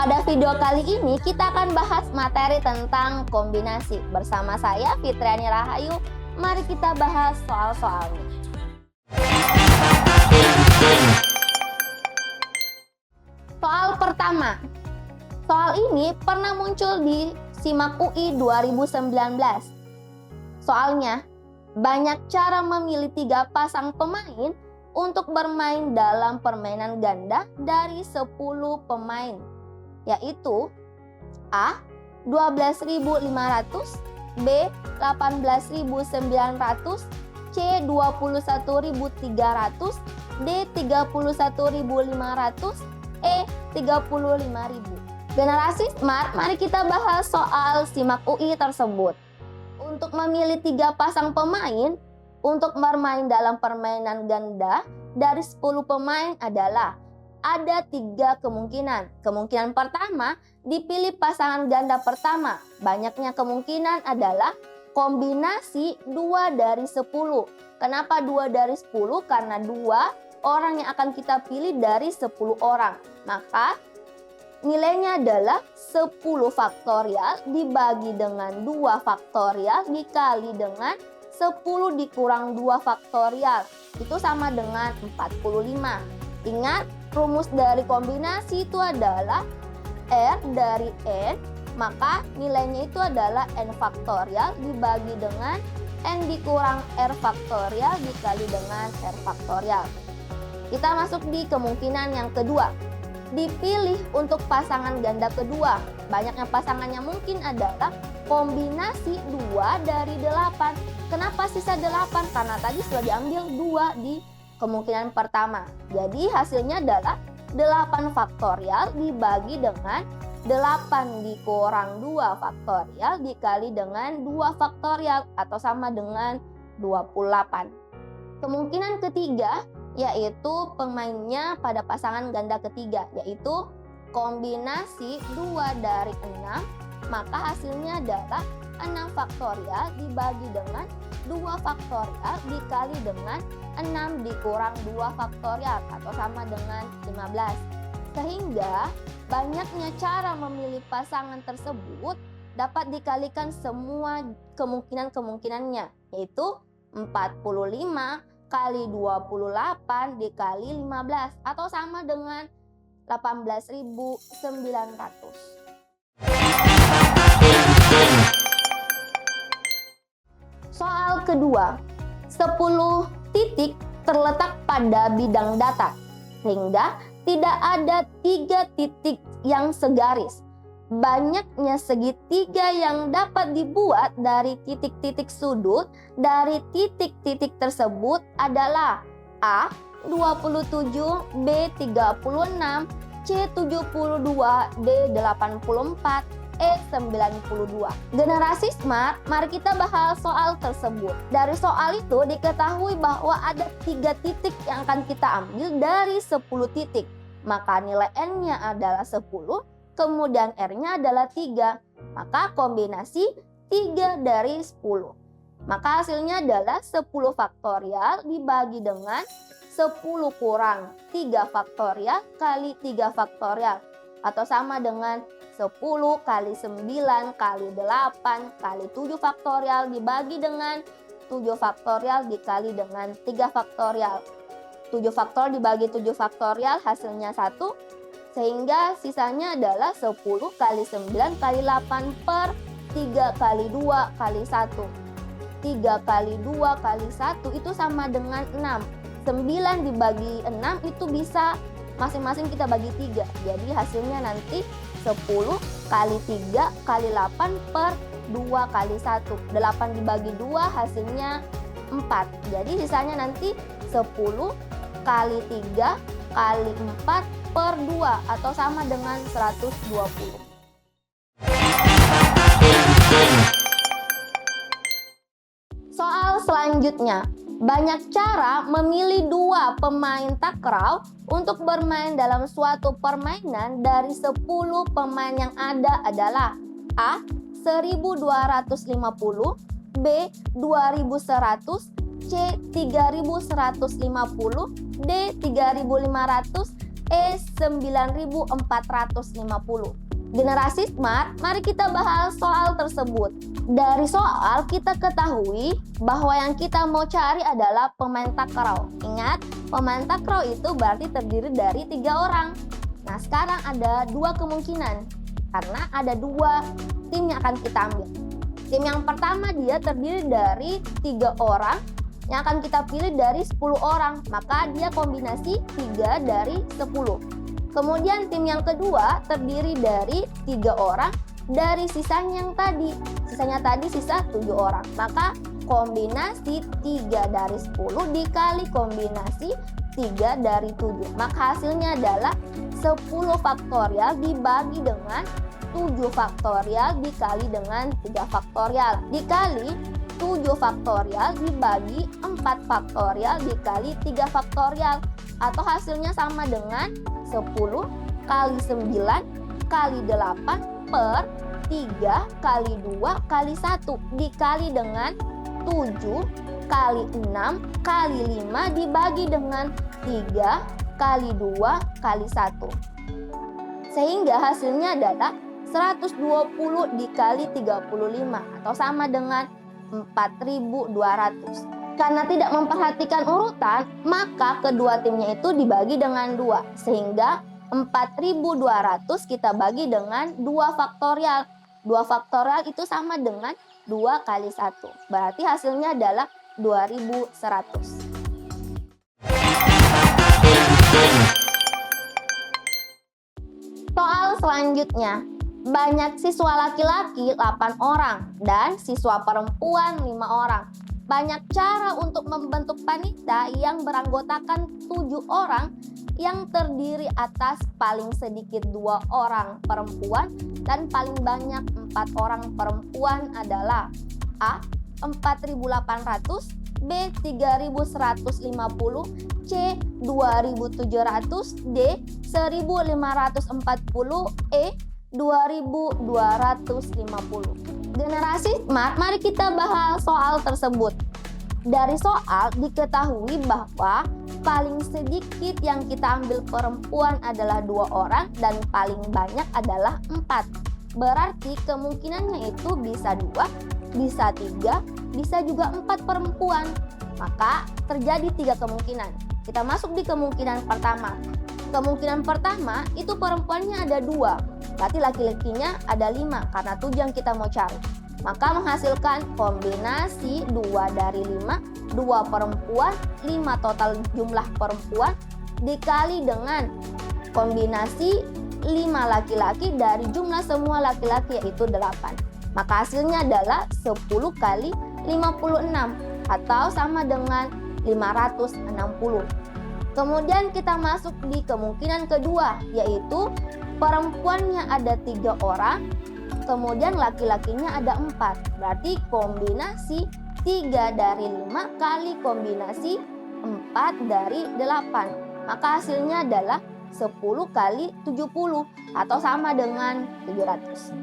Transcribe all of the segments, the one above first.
Pada video kali ini kita akan bahas materi tentang kombinasi. Bersama saya Fitriani Rahayu, mari kita bahas soal-soalnya. Soal pertama. Soal ini pernah muncul di SIMAK UI 2019. Soalnya, banyak cara memilih 3 pasang pemain untuk bermain dalam permainan ganda dari 10 pemain, yaitu A. 12.500, B. 18.900, C. 21.300, D. 31.500, E. 35.000. Generasi Smart, mari kita bahas soal SIMAK UI tersebut. Untuk memilih 3 pasang pemain untuk bermain dalam permainan ganda dari 10 pemain adalah ada 3 kemungkinan. Kemungkinan pertama, dipilih pasangan ganda pertama. Banyaknya kemungkinan adalah kombinasi 2 dari 10. Kenapa 2 dari 10? Karena 2 orang yang akan kita pilih dari 10 orang. Maka nilainya adalah 10 faktorial dibagi dengan 2 faktorial dikali dengan 10 dikurang 2 faktorial. Itu sama dengan 45. Ingat, rumus dari kombinasi itu adalah R dari N, maka nilainya itu adalah N faktorial dibagi dengan N dikurang R faktorial dikali dengan R faktorial. Kita masuk di kemungkinan yang kedua. Dipilih untuk pasangan ganda kedua. Banyaknya pasangannya mungkin adalah kombinasi 2 dari 8. Kenapa sisa 8? Karena tadi sudah diambil 2 di kemungkinan pertama. Jadi hasilnya adalah 8 faktorial dibagi dengan 8 dikurang 2 faktorial dikali dengan 2 faktorial atau sama dengan 28. Kemungkinan ketiga yaitu pemainnya pada pasangan ganda ketiga, yaitu kombinasi 2 dari 6, maka hasilnya adalah 6 faktorial dibagi dengan 2 faktorial dikali dengan 6 dikurang 2 faktorial atau sama dengan 15. Sehingga banyaknya cara memilih pasangan tersebut dapat dikalikan semua kemungkinan-kemungkinannya, yaitu 45 kali 28 dikali 15 atau sama dengan 18.900. Soal kedua, 10 titik terletak pada bidang data, sehingga tidak ada 3 titik yang segaris. Banyaknya segitiga yang dapat dibuat dari titik-titik sudut dari titik-titik tersebut adalah A. 27, B. 36, C. 72, D. 84, E. 92. Generasi Smart, mari kita bahas soal tersebut. Dari soal itu diketahui bahwa ada 3 titik yang akan kita ambil dari 10 titik. Maka nilai N-nya adalah 10, kemudian R-nya adalah 3. Maka kombinasi 3 dari 10. Maka hasilnya adalah 10 faktorial dibagi dengan 10 kurang 3 faktorial kali 3 faktorial. Atau sama dengan 10 kali 9 kali 8 kali 7 faktorial dibagi dengan 7 faktorial dikali dengan 3 faktorial. 7 faktorial dibagi 7 faktorial hasilnya 1. Sehingga sisanya adalah 10 kali 9 kali 8 per 3 kali 2 kali 1. 3 kali 2 kali 1 itu sama dengan 6. 9 dibagi 6 itu bisa masing-masing kita bagi 3. Jadi hasilnya nanti 10 kali 3 kali 8 per 2 kali 1. 8 dibagi 2 hasilnya 4. Jadi sisanya nanti 10 kali 3 kali 4 per 2 atau sama dengan 120. Soal selanjutnya, banyak cara memilih 2 pemain takraw untuk bermain dalam suatu permainan dari 10 pemain yang ada adalah A. 1250, B. 2100, C. 3150, D. 3500, E 9450. Generasi smart, mari kita bahas soal tersebut. Dari soal kita ketahui bahwa yang kita mau cari adalah pemain takraw. Ingat, pemain takraw itu berarti terdiri dari 3 orang. Nah, sekarang ada 2 kemungkinan karena ada 2 tim yang akan kita ambil. Tim yang pertama dia terdiri dari 3 orang yang akan kita pilih dari 10 orang, maka dia kombinasi 3 dari 10. Kemudian tim yang kedua terdiri dari 3 orang dari sisanya yang tadi. Sisanya tadi sisa 7 orang. Maka kombinasi 3 dari 10 dikali kombinasi 3 dari 7. Maka hasilnya adalah 10 faktorial dibagi dengan 7 faktorial dikali dengan 3 faktorial. Dikali 7 faktorial dibagi 4 faktorial dikali 3 faktorial. Atau hasilnya sama dengan 10 kali 9 kali 8 per 3 kali 2 kali 1 dikali dengan 7 kali 6 kali 5 dibagi dengan 3 kali 2 kali 1. Sehingga hasilnya adalah 120 dikali 35 atau sama dengan 4.200. Karena tidak memperhatikan urutan, maka kedua timnya itu dibagi dengan 2. Sehingga 4.200 kita bagi dengan 2 faktorial. 2 faktorial itu sama dengan 2 kali 1. Berarti hasilnya adalah 2.100. Soal selanjutnya. Banyak siswa laki-laki 8 orang dan siswa perempuan 5 orang. Banyak cara untuk membentuk panitia yang beranggotakan 7 orang yang terdiri atas paling sedikit 2 orang perempuan dan paling banyak 4 orang perempuan adalah A. 4.800, B. 3.150, C. 2.700, D. 1.540, E. 2.250. Generasi smart, mari kita bahas soal tersebut. Dari soal diketahui bahwa paling sedikit yang kita ambil perempuan adalah 2 orang dan paling banyak adalah 4. Berarti kemungkinannya itu bisa 2, bisa 3, bisa juga 4 perempuan. Maka terjadi 3 kemungkinan. Kita masuk di kemungkinan pertama. Kemungkinan pertama itu perempuannya ada 2. Berarti laki-lakinya ada 5 karena 7 yang kita mau cari. Maka menghasilkan kombinasi 2 dari 5, 2 perempuan, 5 total jumlah perempuan dikali dengan kombinasi 5 laki-laki dari jumlah semua laki-laki yaitu 8. Maka hasilnya adalah 10 kali 56 atau sama dengan 560. Kemudian kita masuk di kemungkinan kedua, yaitu perempuannya ada 3 orang, kemudian laki-lakinya ada 4. Berarti kombinasi 3 dari 5 kali kombinasi 4 dari 8. Maka hasilnya adalah 10 kali 70 atau sama dengan 700.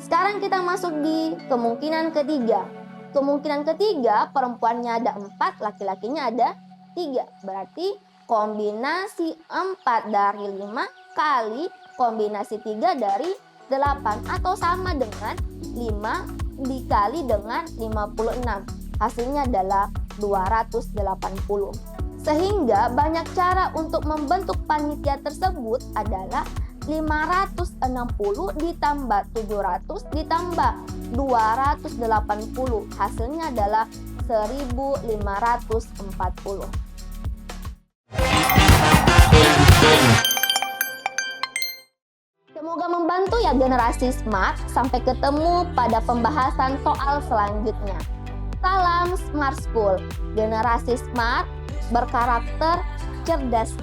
Sekarang kita masuk di kemungkinan ketiga. Kemungkinan ketiga perempuannya ada 4, laki-lakinya ada 3. Berarti kombinasi 4 dari 5 kali kombinasi 3 dari 8 atau sama dengan 5 dikali dengan 56. Hasilnya adalah 280. Sehingga banyak cara untuk membentuk panitia tersebut adalah 560 ditambah 700 ditambah 280. Hasilnya adalah 1540. Semoga membantu ya generasi smart. Sampai ketemu pada pembahasan soal selanjutnya. Salam Smart School. Generasi smart berkarakter cerdas.